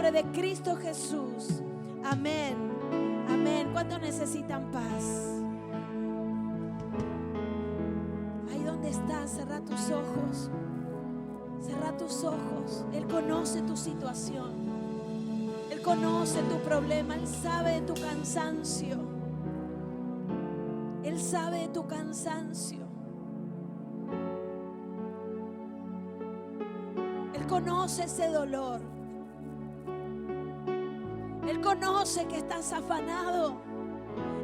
nombre de Cristo Jesús. Amén. Amén. ¿Cuántos necesitan paz? Ahí donde estás, cerra tus ojos. Cerra tus ojos. Él conoce tu situación. Él conoce tu problema. Él sabe de tu cansancio. Él sabe de tu cansancio. Él conoce ese dolor. Él conoce que estás afanado,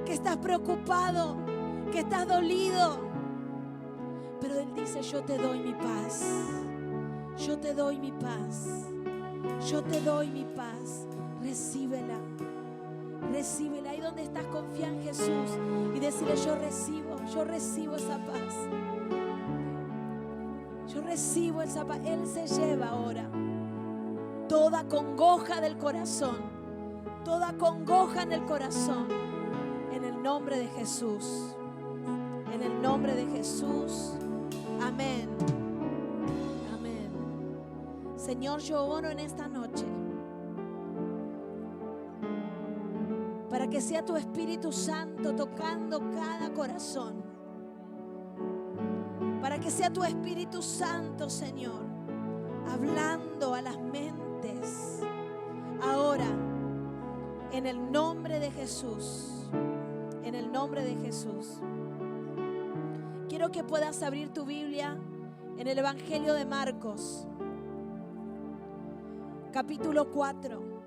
que estás preocupado, que estás dolido. Pero Él dice: yo te doy mi paz. Yo te doy mi paz. Yo te doy mi paz. Recíbela. Recíbela. Ahí donde estás, confía en Jesús y decirle: yo recibo esa paz. Yo recibo esa paz. Él se lleva ahora toda congoja del corazón, toda congoja en el corazón, en el nombre de Jesús. En el nombre de Jesús. Amén. Amén. Señor, yo oro en esta noche para que sea tu Espíritu Santo tocando cada corazón. Para que sea tu Espíritu Santo, Señor, hablando a las mentes. Ahora, en el nombre de Jesús. En el nombre de Jesús. Quiero que puedas abrir tu Biblia en el Evangelio de Marcos, capítulo 4.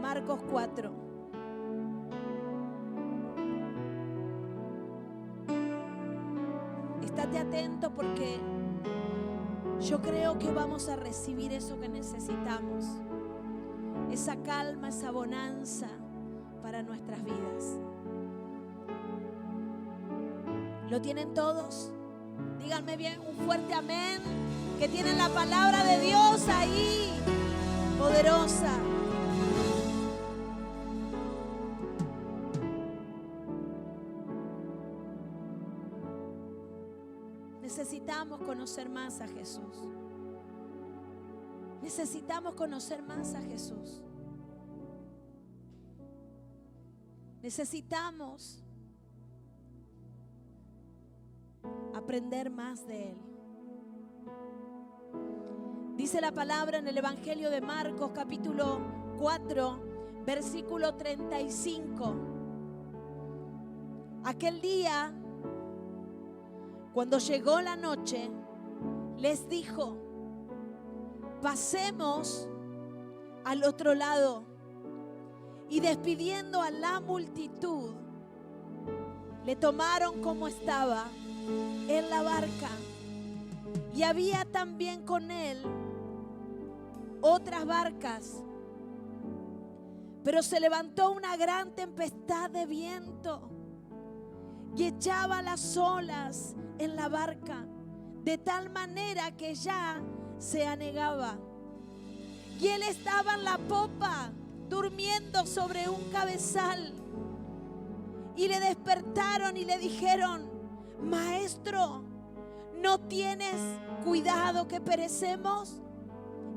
Marcos 4. Estate atento porque yo creo que vamos a recibir eso que necesitamos. Esa calma, esa bonanza para nuestras vidas. ¿Lo tienen todos? Díganme bien un fuerte amén. Que tienen la palabra de Dios ahí, poderosa. Necesitamos conocer más a Jesús. Necesitamos conocer más a Jesús. Necesitamos aprender más de Él. Dice la palabra en el Evangelio de Marcos, capítulo 4, versículo 35. Aquel día, cuando llegó la noche, les dijo: pasemos al otro lado. Y despidiendo a la multitud, le tomaron como estaba en la barca. Y había también con él otras barcas. Pero se levantó una gran tempestad de viento y echaba las olas en la barca, de tal manera que ya se anegaba. Y él estaba en la popa, durmiendo sobre un cabezal. Y le despertaron y le dijeron: Maestro, ¿no tienes cuidado que perecemos?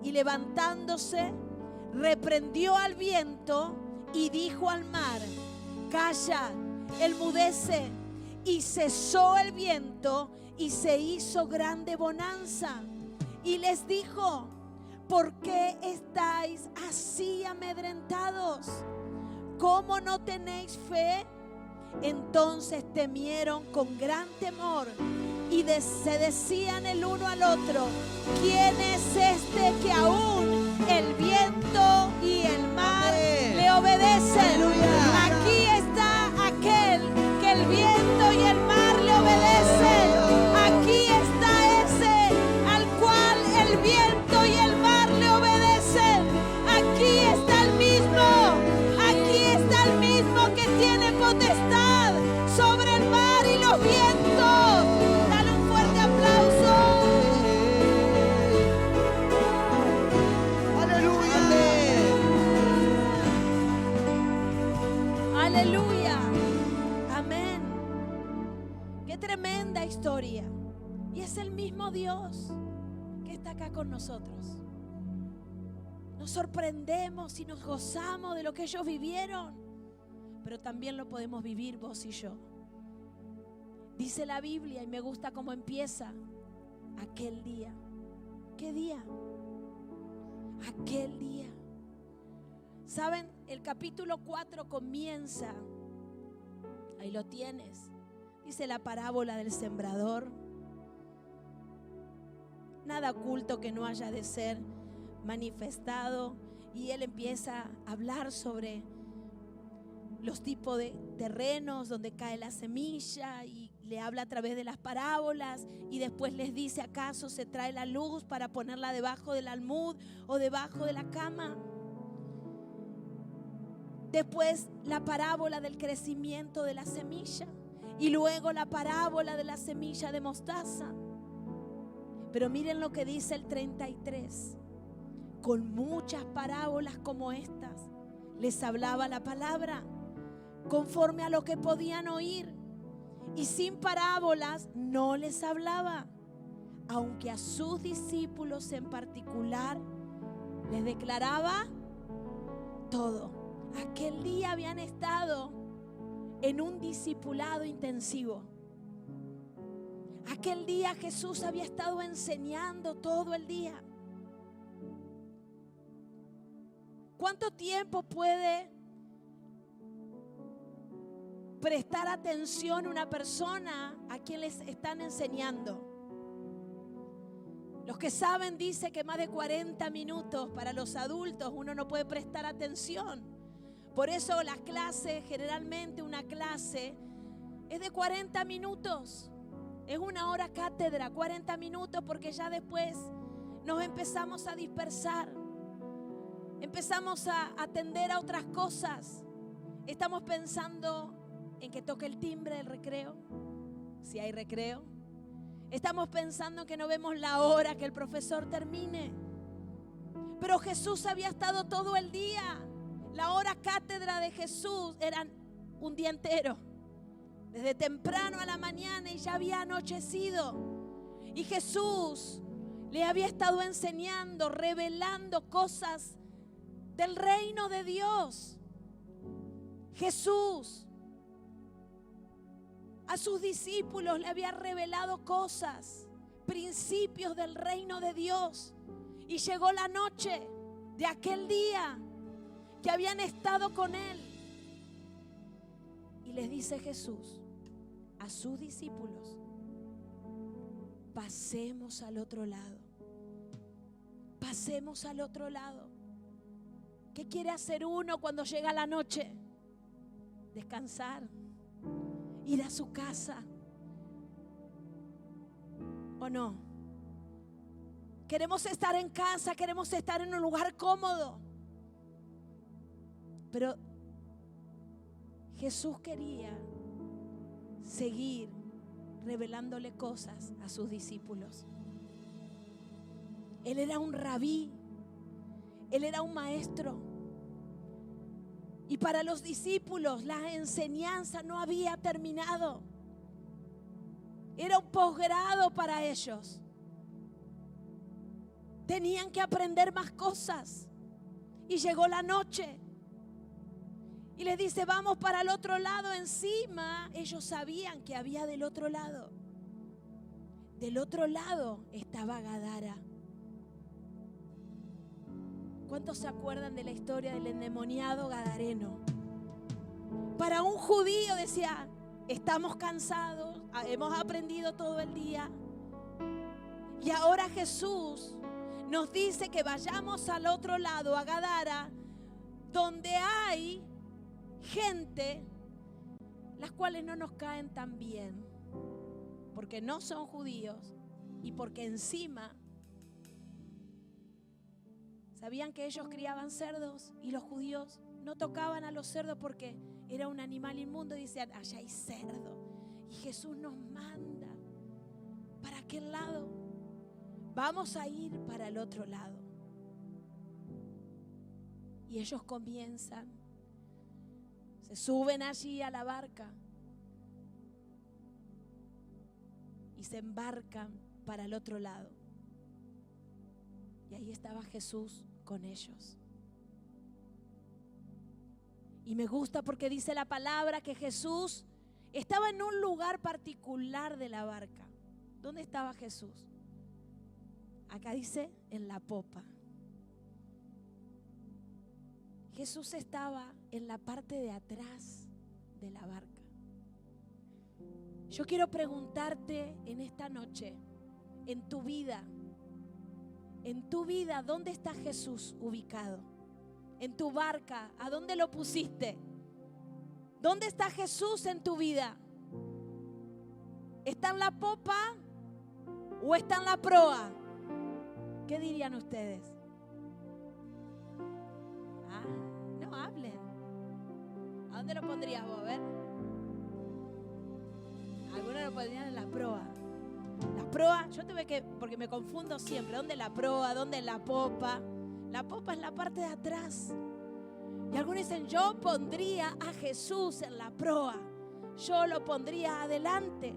Y levantándose, reprendió al viento y dijo al mar: Calla, enmudece. Y cesó el viento y se hizo grande bonanza. Y les dijo: ¿por qué estáis así amedrentados? ¿Cómo no tenéis fe? Entonces temieron con gran temor y se decían el uno al otro: ¿quién es este que aún el viento y el mar le obedecen? ¡Aleluya! Aquí está aquel que el viento y el mar le obedecen. Aquí está ese al cual el viento y el mar le obedecen. Aquí está el mismo que tiene potestad sobre el mar y los vientos. Dale un fuerte aplauso. Aleluya. historia. Y es el mismo Dios que está acá con nosotros. Nos sorprendemos y nos gozamos de lo que ellos vivieron, pero también lo podemos vivir vos y yo. Dice la Biblia, y me gusta cómo empieza, aquel día. ¿Qué día? Aquel día. ¿Saben? El capítulo 4 comienza, ahí lo tienes, dice la parábola del sembrador. Nada oculto que no haya de ser manifestado. Y él empieza a hablar sobre los tipos de terrenos donde cae la semilla, y le habla a través de las parábolas, y después les dice: ¿acaso se trae la luz para ponerla debajo del almud o debajo de la cama? Después la parábola del crecimiento de la semilla, y luego la parábola de la semilla de mostaza. Pero miren lo que dice el 33. Con muchas parábolas como estas les hablaba la palabra, conforme a lo que podían oír, y sin parábolas no les hablaba, aunque a sus discípulos en particular les declaraba todo. Aquel día habían estado en un discipulado intensivo. Aquel día Jesús había estado enseñando todo el día. ¿Cuánto tiempo puede prestar atención una persona a quien les están enseñando? Los que saben dicen que más de 40 minutos para los adultos uno no puede prestar atención. Por eso las clases, generalmente una clase es de 40 minutos. Es una hora cátedra, 40 minutos, porque ya después nos empezamos a dispersar. Empezamos a atender a otras cosas. Estamos pensando en que toque el timbre del recreo, si hay recreo. Estamos pensando en que no vemos la hora que el profesor termine. Pero Jesús había estado todo el día. La hora cátedra de Jesús era un día entero. Desde temprano a la mañana, y ya había anochecido. Y Jesús le había estado enseñando, revelando cosas del reino de Dios. Jesús a sus discípulos le había revelado cosas, principios del reino de Dios. Y llegó la noche de aquel día que habían estado con él. Y les dice Jesús a sus discípulos: pasemos al otro lado. Pasemos al otro lado. ¿Qué quiere hacer uno cuando llega la noche? Descansar, ir a su casa. ¿O no? Queremos estar en casa, queremos estar en un lugar cómodo. Pero Jesús quería seguir revelándole cosas a sus discípulos. Él era un rabí, él era un maestro. Y para los discípulos la enseñanza no había terminado. Era un posgrado para ellos. Tenían que aprender más cosas. Y llegó la noche. Y les dice: vamos para el otro lado. Encima ellos sabían que había del otro lado. Del otro lado estaba Gadara. ¿Cuántos se acuerdan de la historia del endemoniado gadareno? Para un judío decía: estamos cansados, hemos aprendido todo el día. Y ahora Jesús nos dice que vayamos al otro lado, a Gadara, donde hay gente las cuales no nos caen tan bien, porque no son judíos y porque encima sabían que ellos criaban cerdos y los judíos no tocaban a los cerdos porque era un animal inmundo. Y decían: allá hay cerdo. Y Jesús nos manda para aquel lado. Vamos a ir para el otro lado. Y ellos comienzan, se suben allí a la barca. se embarcan para el otro lado. Y ahí estaba Jesús con ellos. Y me gusta porque dice la palabra que Jesús estaba en un lugar particular de la barca. ¿Dónde estaba Jesús? Acá dice en la popa. Jesús estaba en la parte de atrás de la barca. Yo quiero preguntarte en esta noche, en tu vida, ¿dónde está Jesús ubicado? En tu barca, ¿a dónde lo pusiste? ¿Dónde está Jesús en tu vida? ¿Está en la popa o está en la proa? ¿Qué dirían ustedes? No hablen. ¿A dónde lo pondrías vos? A ver. Algunos lo pondrían en la proa. La proa, yo tuve que, porque me confundo siempre. ¿Dónde es la proa? ¿Dónde es la popa? La popa es la parte de atrás. Y algunos dicen, yo pondría a Jesús en la proa. Yo lo pondría adelante.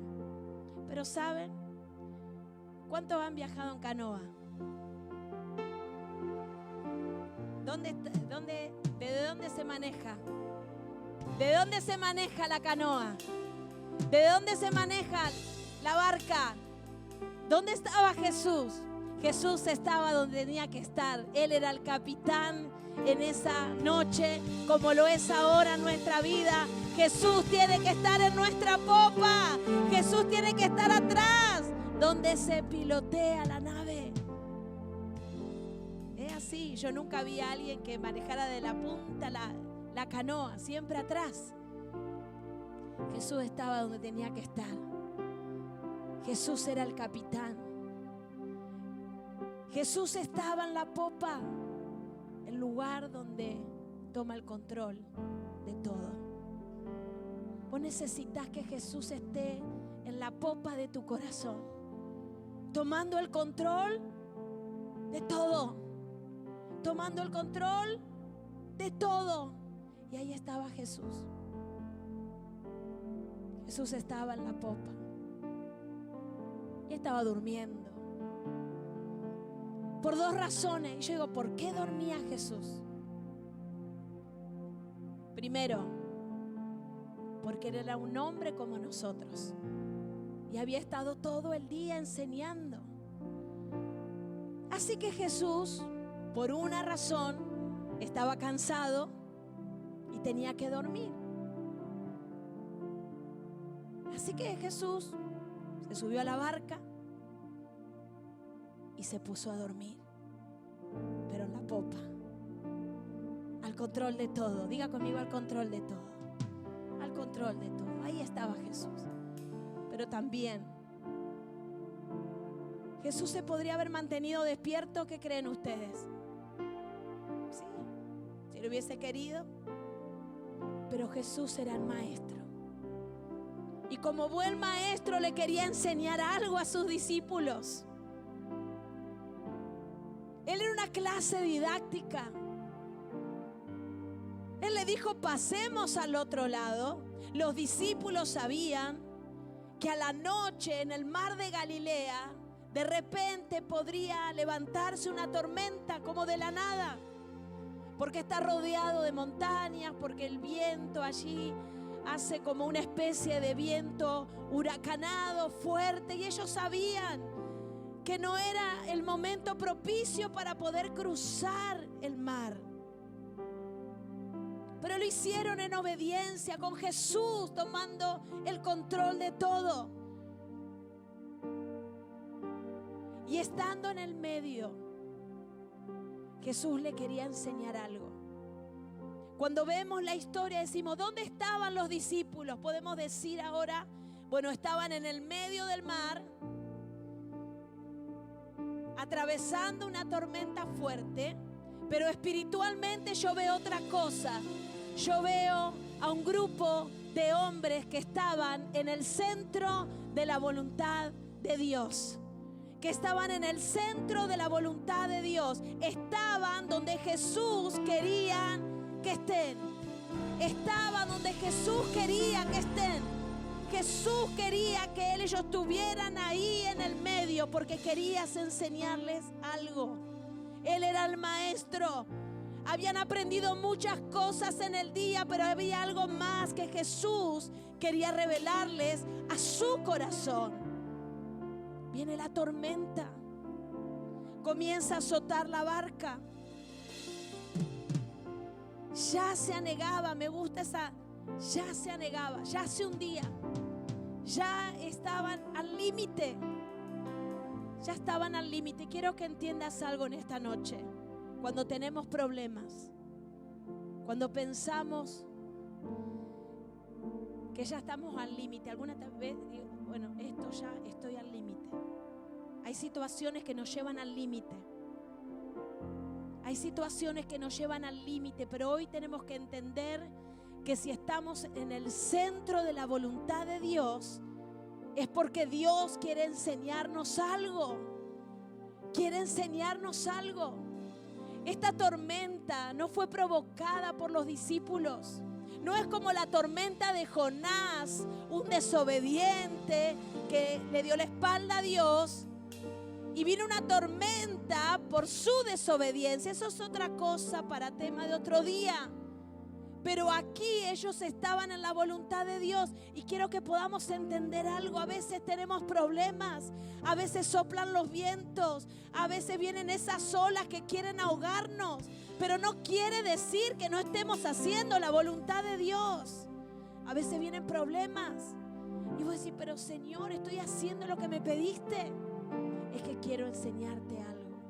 Pero ¿saben? ¿Cuántos han viajado en canoa? ¿De dónde se maneja? ¿De dónde se maneja la canoa? ¿De dónde se maneja la barca? ¿Dónde estaba Jesús? Jesús estaba donde tenía que estar. Él era el capitán en esa noche, como lo es ahora en nuestra vida. Jesús tiene que estar en nuestra popa. Jesús tiene que estar atrás, donde se pilotea la nave. Es así. Yo nunca vi a alguien que manejara de la punta la canoa, siempre atrás. Jesús estaba donde tenía que estar. Jesús era el capitán. Jesús estaba en la popa, el lugar donde toma el control de todo. Vos necesitas que Jesús esté en la popa de tu corazón, tomando el control de todo, tomando el control de todo. Y ahí estaba Jesús. Jesús estaba en la popa y estaba durmiendo. Por dos razones. Y yo digo, ¿por qué dormía Jesús? Primero, porque él era un hombre como nosotros y había estado todo el día enseñando. Así que Jesús, por una razón, estaba cansado y tenía que dormir. Así que Jesús se subió a la barca y se puso a dormir, pero en la popa, al control de todo. Diga conmigo, al control de todo. Al control de todo. Ahí estaba Jesús. Pero también Jesús se podría haber mantenido despierto. ¿Qué creen ustedes? Sí, si lo hubiese querido. Pero Jesús era el maestro. Y como buen maestro le quería enseñar algo a sus discípulos. Él era una clase didáctica. Él le dijo, pasemos al otro lado. Los discípulos sabían que a la noche en el mar de Galilea, de repente podría levantarse una tormenta como de la nada. Porque está rodeado de montañas, porque el viento allí hace como una especie de viento huracanado, fuerte. Y ellos sabían que no era el momento propicio para poder cruzar el mar. Pero lo hicieron en obediencia, con Jesús tomando el control de todo. Y estando en el medio, Jesús le quería enseñar algo. Cuando vemos la historia decimos, ¿dónde estaban los discípulos? Podemos decir ahora, bueno, estaban en el medio del mar, atravesando una tormenta fuerte, pero espiritualmente yo veo otra cosa. Yo veo a un grupo de hombres que estaban en el centro de la voluntad de Dios. Que estaban en el centro de la voluntad de Dios. Estaban donde Jesús quería que estén. Estaban donde Jesús quería que estén. Jesús quería que ellos estuvieran ahí en el medio porque querías enseñarles algo. Él era el maestro. Habían aprendido muchas cosas en el día, pero había algo más que Jesús quería revelarles a su corazón. Viene la tormenta. Comienza a azotar la barca. Ya se anegaba, me gusta esa, ya se anegaba, ya se hundía. Ya estaban al límite. Ya estaban al límite. Quiero que entiendas algo en esta noche. Cuando tenemos problemas, cuando pensamos que ya estamos al límite, alguna vez digo, bueno, esto ya estoy al límite. Hay situaciones que nos llevan al límite. Hay situaciones que nos llevan al límite, pero hoy tenemos que entender que si estamos en el centro de la voluntad de Dios, es porque Dios quiere enseñarnos algo. Quiere enseñarnos algo. Esta tormenta no fue provocada por los discípulos. No es como la tormenta de Jonás, un desobediente que le dio la espalda a Dios y vino una tormenta por su desobediencia. Eso es otra cosa para tema de otro día. Pero aquí ellos estaban en la voluntad de Dios y quiero que podamos entender algo. A veces tenemos problemas, a veces soplan los vientos, a veces vienen esas olas que quieren ahogarnos, pero no quiere decir que no estemos haciendo la voluntad de Dios. A veces vienen problemas y vos decís, pero Señor, estoy haciendo lo que me pediste. Es que quiero enseñarte algo.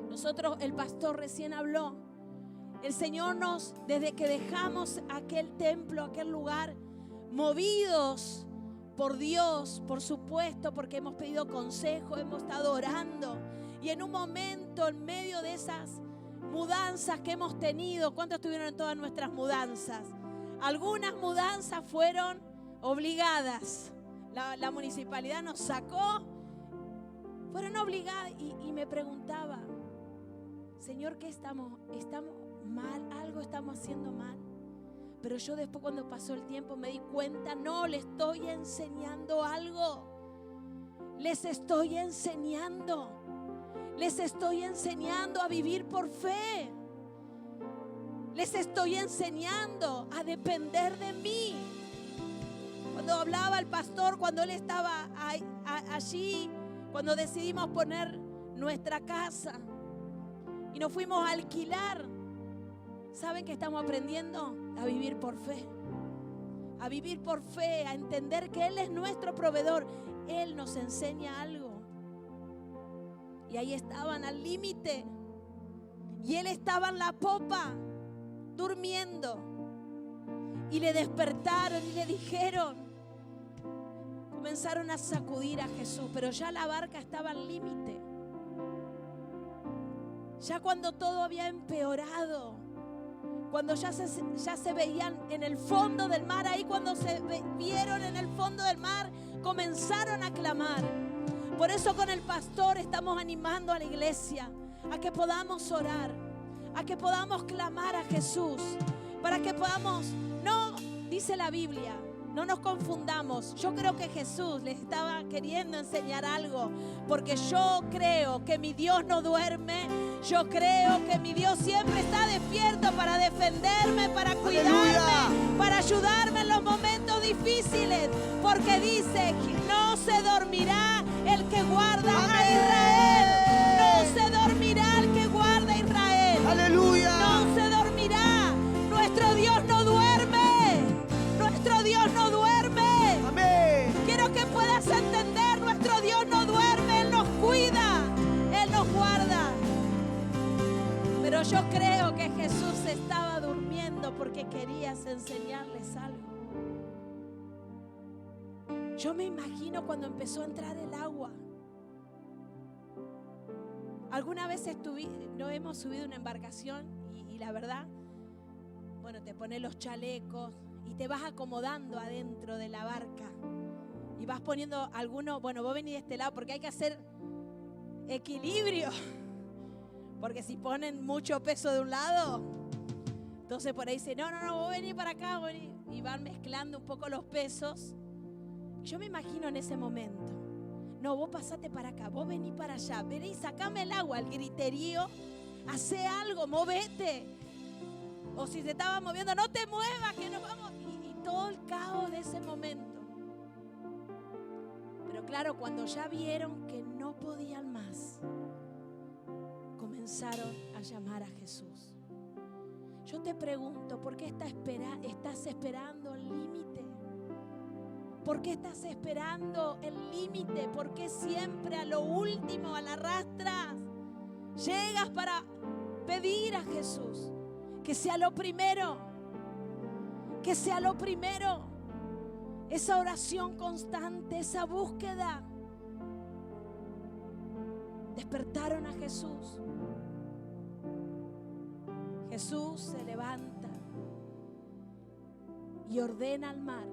Nosotros, el pastor recién habló. El Señor nos, desde que dejamos aquel templo, aquel lugar, movidos por Dios, por supuesto, porque hemos pedido consejo, hemos estado orando. Y en un momento, en medio de esas mudanzas que hemos tenido, ¿cuántos estuvieron en todas nuestras mudanzas? Algunas mudanzas fueron obligadas. La municipalidad nos sacó, fueron obligadas. Y me preguntaba, Señor, ¿qué estamos mal? Algo estamos haciendo mal. Pero yo después, cuando pasó el tiempo, me di cuenta, no, le estoy enseñando algo. Les estoy enseñando a vivir por fe. Les estoy enseñando a depender de mí. Cuando hablaba el pastor, cuando él estaba allí, cuando decidimos poner nuestra casa y nos fuimos a alquilar, ¿saben qué estamos aprendiendo? A vivir por fe. A vivir por fe, a entender que Él es nuestro proveedor. Él nos enseña algo. Y ahí estaban al límite. Y Él estaba en la popa, durmiendo. Y le despertaron y le dijeron. Comenzaron a sacudir a Jesús, pero ya la barca estaba al límite. Ya cuando todo había empeorado, cuando ya se veían en el fondo del mar, ahí cuando se vieron en el fondo del mar, comenzaron a clamar. Por eso con el pastor estamos animando a la iglesia a que podamos orar, a que podamos clamar a Jesús, para que podamos, no, dice la Biblia, no nos confundamos. Yo creo que Jesús les estaba queriendo enseñar algo, porque yo creo que mi Dios no duerme. Yo creo que mi Dios siempre está despierto para defenderme, para cuidarme, ¡aleluya!, para ayudarme en los momentos difíciles, porque dice que no se dormirá el que guarda a Israel. No se dormirá el que guarda a Israel. ¡Aleluya! No se dormirá. Nuestro Dios no duerme. Nuestro Dios no duerme. Amén. Quiero que puedas entender, nuestro Dios no duerme. Él nos cuida, Él nos guarda. Pero yo creo que Jesús estaba durmiendo porque querías enseñarles algo. Yo me imagino cuando empezó a entrar el agua. Alguna vez no hemos subido una embarcación y la verdad, bueno, te pones los chalecos y te vas acomodando adentro de la barca. Y vas poniendo algunos, bueno, vos venís de este lado porque hay que hacer equilibrio. Porque si ponen mucho peso de un lado, entonces por ahí dicen, no, vos venís para acá, vos venís. y van mezclando un poco los pesos. Yo me imagino en ese momento, no, vos pasate para acá, vos vení para allá, vení, sacame el agua, el griterío, hacé algo, movete. O si se estaba moviendo, no te muevas, que nos vamos. Y todo el caos de ese momento. Pero claro, cuando ya vieron que no podían más, comenzaron a llamar a Jesús. Yo te pregunto, ¿por qué estás esperando el límite? ¿Por qué estás esperando el límite? ¿Por qué siempre a lo último, a la rastras, llegas para pedir a Jesús? Que sea lo primero, que sea lo primero. Esa oración constante, esa búsqueda. Despertaron a Jesús. Jesús se levanta y ordena al mar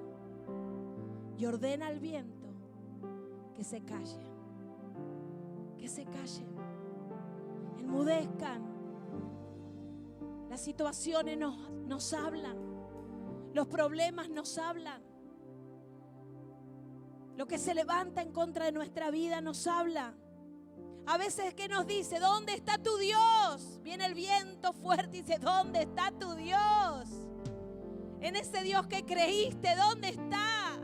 y ordena al viento que se calle, que se callen, enmudezcan. Las situaciones nos hablan, los problemas nos hablan, lo que se levanta en contra de nuestra vida nos habla. A veces, ¿qué nos dice? ¿Dónde está tu Dios? Viene el viento fuerte y dice, ¿dónde está tu Dios? En ese Dios que creíste, ¿dónde está?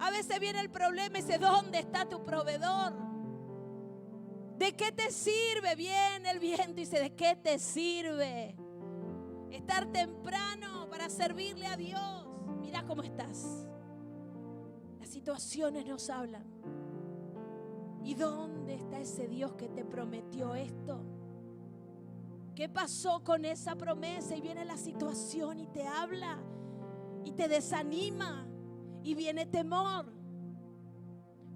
A veces viene el problema y dice, ¿dónde está tu proveedor? ¿De qué te sirve? Viene el viento y dice, ¿de qué te sirve estar temprano para servirle a Dios? Mira cómo estás. Las situaciones nos hablan. ¿Y dónde está ese Dios que te prometió esto? ¿Qué pasó con esa promesa? Y viene la situación y te habla y te desanima y viene temor.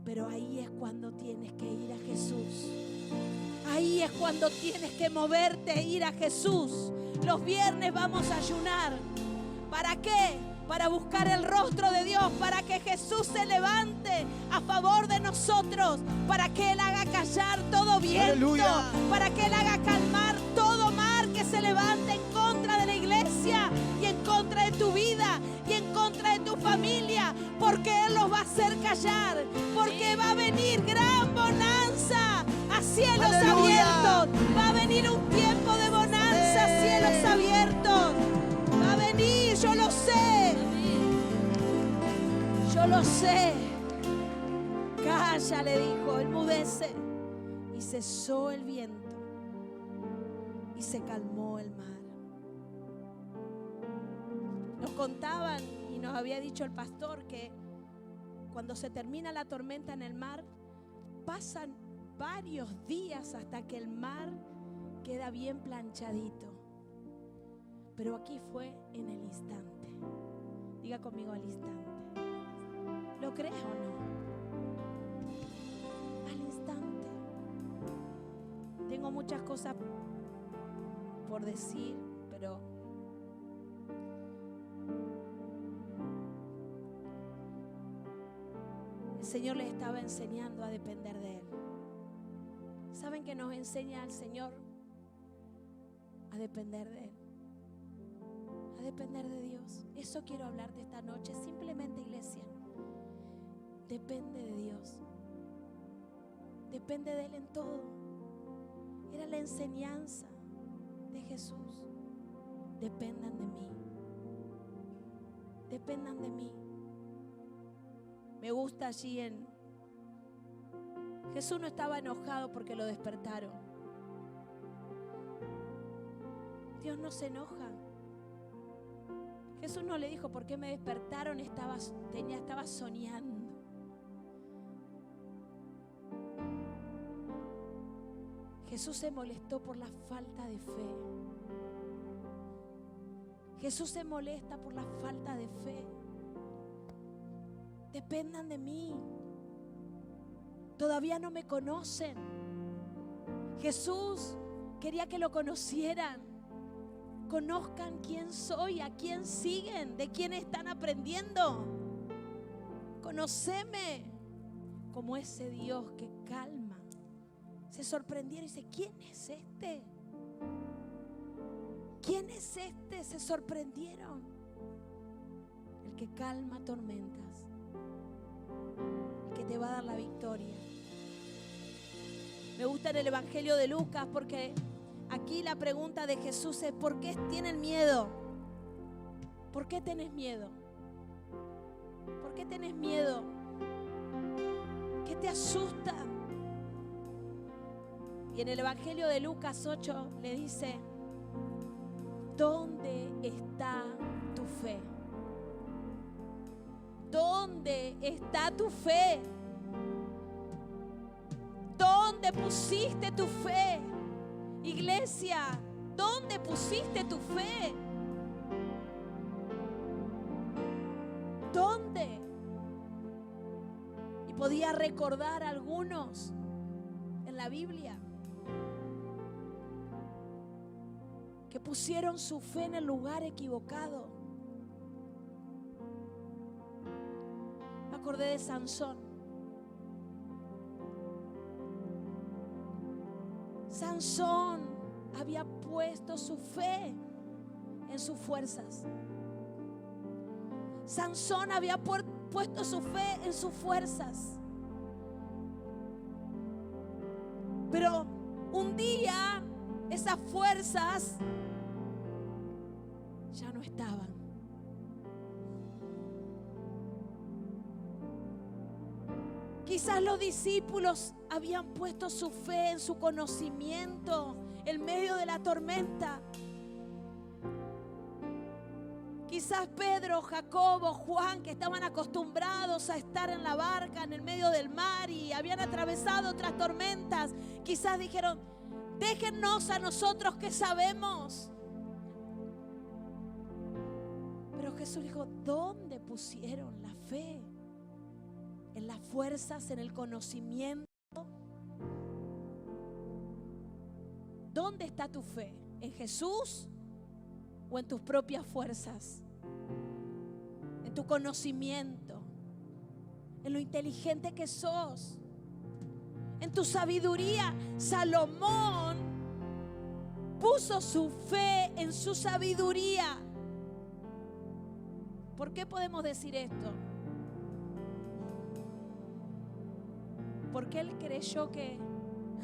Pero ahí es cuando tienes que ir a Jesús. Ahí es cuando tienes que moverte e ir a Jesús. Los viernes vamos a ayunar. ¿Para qué? Para buscar el rostro de Dios, para que Jesús se levante a favor de nosotros, para que Él haga callar todo viento, ¡aleluya!, para que Él haga calmar todo mar que se levante en contra de la iglesia y en contra de tu vida y en contra de tu familia, porque Él los va a hacer callar, porque va a venir gran bonanza a cielos ¡aleluya! Abiertos, va a venir un tiempo de bonanza a cielos abiertos, va a venir, yo lo sé. Yo lo sé. Calla, le dijo, enmudece. Y cesó el viento y se calmó el mar. Nos contaban y nos había dicho el pastor que cuando se termina la tormenta en el mar, pasan varios días hasta que el mar queda bien planchadito. Pero aquí fue en el instante. Diga conmigo, al instante. ¿Lo crees o no? Al instante. Tengo muchas cosas por decir, pero el Señor les estaba enseñando a depender de Él. ¿Saben que nos enseña el Señor a depender de Él? A depender de Dios. Eso quiero hablarte esta noche. Simplemente, iglesia, depende de Dios. Depende de Él en todo. Era la enseñanza de Jesús. Dependan de mí. Dependan de mí. Me gusta allí Jesús no estaba enojado porque lo despertaron. Dios no se enoja. Jesús no le dijo, ¿por qué me despertaron? Estaba soñando. Jesús se molestó por la falta de fe. Jesús se molesta por la falta de fe. Dependan de mí. Todavía no me conocen. Jesús quería que lo conocieran. Conozcan quién soy, a quién siguen, de quién están aprendiendo. Conóceme como ese Dios que calma. Se sorprendieron y dice, ¿quién es este? ¿Quién es este? Se sorprendieron. el que calma tormentas, el que te va a dar la victoria. Me gusta en el Evangelio de Lucas porque aquí la pregunta de Jesús es: ¿por qué tienen miedo? ¿Por qué tenés miedo? ¿Por qué tenés miedo? ¿Qué te asusta? Y en el Evangelio de Lucas 8 le dice: ¿dónde está tu fe? ¿Dónde está tu fe? ¿Dónde pusiste tu fe? Iglesia, ¿dónde pusiste tu fe? ¿Dónde? Y podía recordar algunos en la Biblia que pusieron su fe en el lugar equivocado. Me acordé de Sansón. Sansón había puesto su fe en sus fuerzas. Sansón había puesto su fe en sus fuerzas. Pero un día esas fuerzas ya no estaban. Quizás los discípulos habían puesto su fe en su conocimiento en medio de la tormenta. Quizás Pedro, Jacobo, Juan, que estaban acostumbrados a estar en la barca en el medio del mar y habían atravesado otras tormentas, quizás dijeron: déjennos a nosotros que sabemos. Pero Jesús dijo: ¿dónde pusieron la fe? ¿En las fuerzas, en el conocimiento? ¿Dónde está tu fe? ¿En Jesús o en tus propias fuerzas? ¿En tu conocimiento? ¿En lo inteligente que sos? ¿En tu sabiduría? Salomón puso su fe en su sabiduría. ¿Por qué podemos decir esto? Porque él creyó que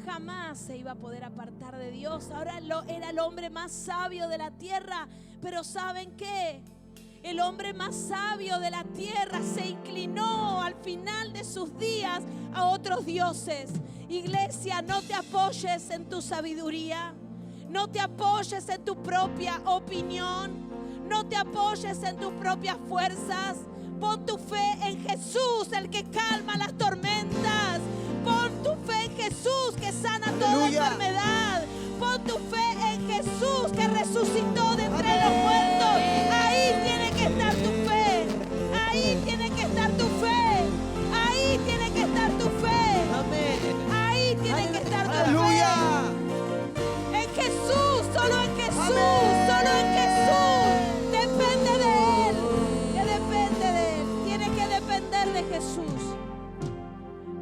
jamás se iba a poder apartar de Dios. Ahora era el hombre más sabio de la tierra. Pero ¿saben qué? El hombre más sabio de la tierra se inclinó al final de sus días a otros dioses. Iglesia, no te apoyes en tu sabiduría. No te apoyes en tu propia opinión. No te apoyes en tus propias fuerzas. Pon tu fe en Jesús, el que calma las tormentas. Pon tu fe en Jesús, que sana toda enfermedad. Pon tu fe en Jesús, que resucitó de entre los muertos. Ahí tiene que estar tu fe. Ahí tiene que estar tu fe. Ahí tiene que estar tu fe. Ahí tiene que estar tu fe. En Jesús, solo en Jesús, solo en Jesús. Depende de Él. Que depende de Él. Tiene que depender de Jesús.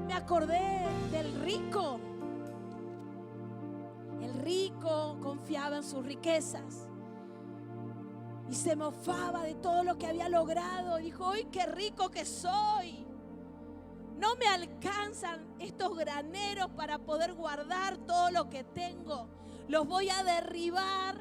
Me acordé del rico. El rico confiaba en sus riquezas y se mofaba de todo lo que había logrado. Dijo: ¡ay, qué rico que soy! No me alcanzan estos graneros para poder guardar todo lo que tengo. Los voy a derribar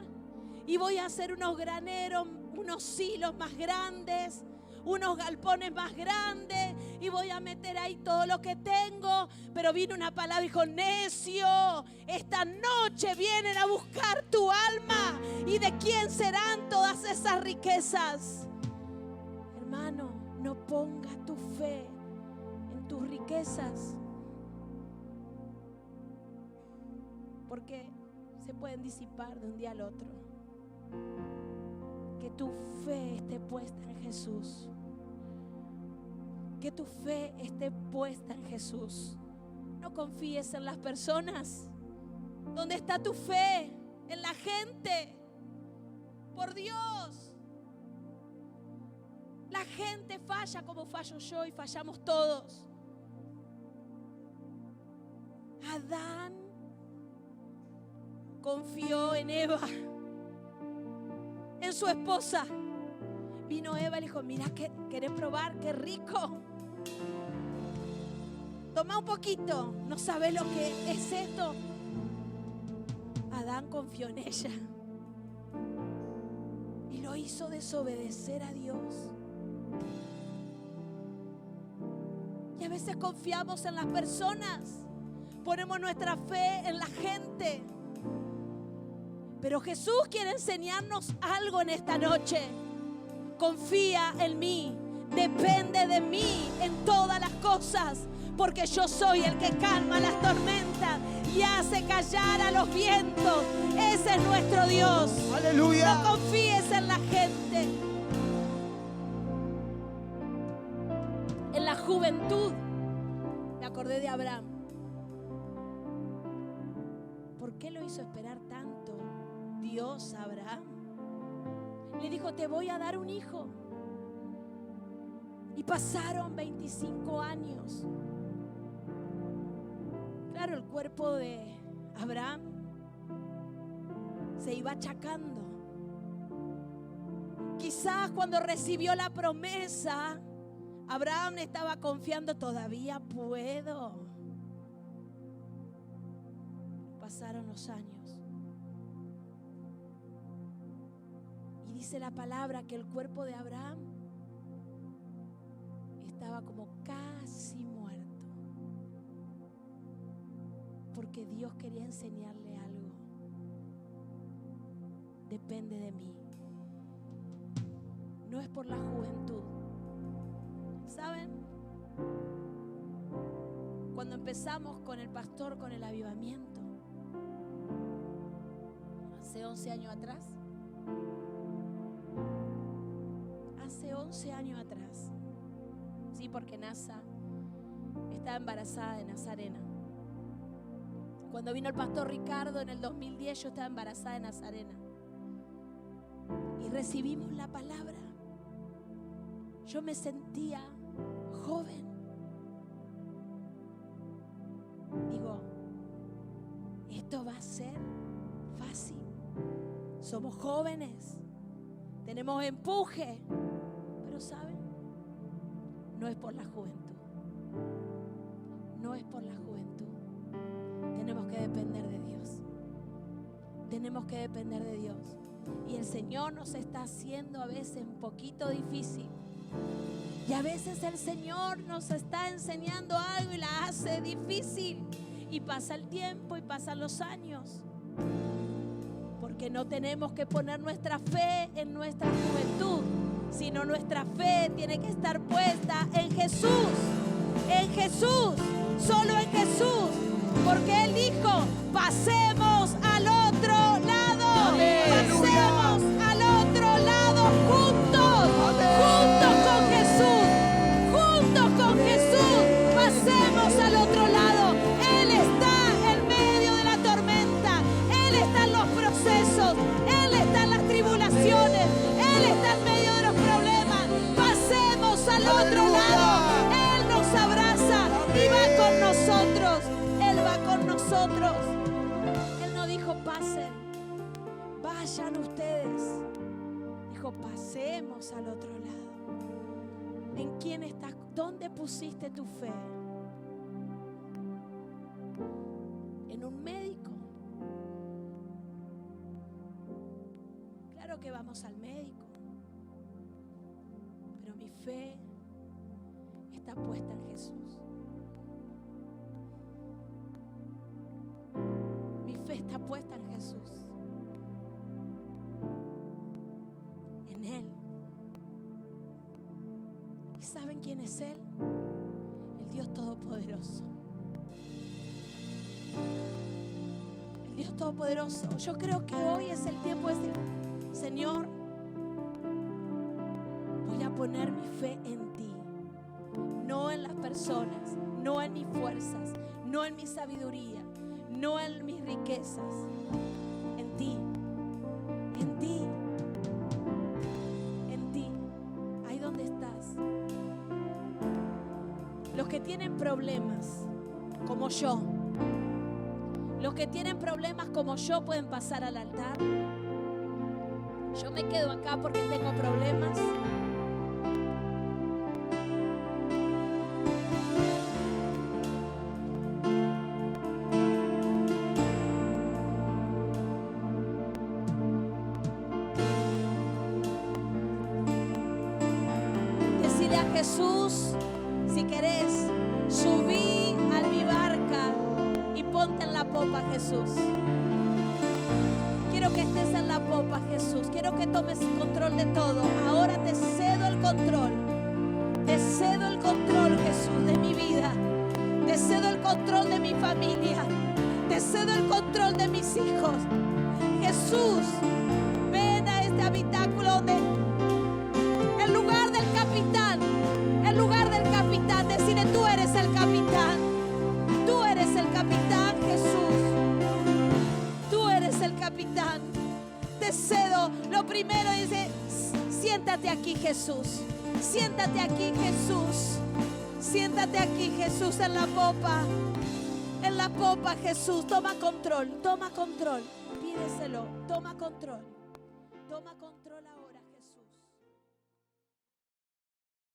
y voy a hacer unos graneros, unos silos más grandes, unos galpones más grandes, y voy a meter ahí todo lo que tengo. Pero vino una palabra y dijo: necio, esta noche vienen a buscar tu alma. ¿Y de quién serán todas esas riquezas? Hermano, no pongas tu fe en tus riquezas, porque se pueden disipar de un día al otro. Que tu fe esté puesta en Jesús. Que tu fe esté puesta en Jesús. No confíes en las personas. ¿Dónde está tu fe? En la gente. Por Dios. La gente falla como fallo yo y fallamos todos. Adán confió en Eva, en su esposa, Vino Eva y le dijo, mira, ¿querés probar? ¡Qué rico! Toma un poquito, no sabes lo que es esto. Adán confió en ella y lo hizo desobedecer a Dios. Y a veces confiamos en las personas, ponemos nuestra fe en la gente. Pero Jesús quiere enseñarnos algo en esta noche. Confía en mí, depende de mí en todas las cosas, porque yo soy el que calma las tormentas y hace callar a los vientos. Ese es nuestro Dios. Aleluya. No confíes en la gente. En la juventud me acordé de Abraham. ¿Por qué lo hizo esperar tanto Dios a Abraham? Le dijo, te voy a dar un hijo. Y pasaron 25 años. Claro, el cuerpo de Abraham se iba achacando. Quizás cuando recibió la promesa, Abraham estaba confiando, todavía puedo. Pasaron los años. Y dice la palabra que el cuerpo de Abraham estaba como casi muerto. Porque Dios quería enseñarle algo. Depende de mí. No es por la juventud. ¿Saben? Cuando empezamos con el pastor, con el avivamiento, hace 11 años atrás. Hace 11 años atrás. Sí, porque Nasa estaba embarazada de Nazarena. Cuando vino el pastor Ricardo en el 2010, yo estaba embarazada de Nazarena. Y recibimos la palabra. Yo me sentía joven. Digo, esto va a ser fácil. Somos jóvenes. Tenemos empuje. Pero ¿saben? No es por la juventud. No es por la juventud. Tenemos que depender de Dios. Tenemos que depender de Dios. Y el Señor nos está haciendo a veces un poquito difícil. Y a veces el Señor nos está enseñando algo y la hace difícil. Y pasa el tiempo y pasan los años. Porque no tenemos que poner nuestra fe en nuestra juventud, sino nuestra fe tiene que estar puesta en Jesús. En Jesús, solo en Jesús. Porque Él dijo, pasemos al otro lado. Amén. Pasemos al otro lado juntos. Amén. Juntos con Jesús. Juntos con Jesús. Pasemos al otro lado. Él está en medio de la tormenta. Él está en los procesos. Él está en las tribulaciones. Él está en medio de los problemas. Pasemos al otro lado. Él nos abraza y va con nosotros. Él va con nosotros. Él no dijo pasen, vayan ustedes. Dijo pasemos al otro lado. ¿En quién estás? ¿Dónde pusiste tu fe? ¿En un médico? Claro que vamos al médico, pero mi fe está puesta en Jesús. Mi fe está puesta en Jesús. En Él. ¿Y saben quién es Él? El Dios Todopoderoso. El Dios Todopoderoso. Yo creo que hoy es el tiempo de decir, Señor, voy a poner mi fe en ti. No en las personas, no en mis fuerzas, no en mi sabiduría, no en mis riquezas, en ti, en ti, en ti. Ahí donde estás. Los que tienen problemas, como yo, los que tienen problemas como yo pueden pasar al altar. Yo me quedo acá porque tengo problemas. Decirle a Jesús, si querés, subí a mi barca y ponte en la popa, Jesús. Quiero que estés en la popa, Jesús. Quiero que tomes control de todo. Ahora te cedo el control. Te cedo el control, Jesús, de mi vida. Te cedo el control de mi familia. Te cedo el control de mis hijos. Jesús, ven a este habitáculo donde en lugar del capitán, decirle, tú eres el capitán. Tú eres el capitán, Jesús. Tú eres el capitán. Te cedo. Lo primero dice, siéntate aquí, Jesús. Siéntate aquí, Jesús. Siéntate aquí, Jesús, en la popa. En la popa, Jesús. Toma control, toma control. Pídeselo. Toma control. Toma control ahora.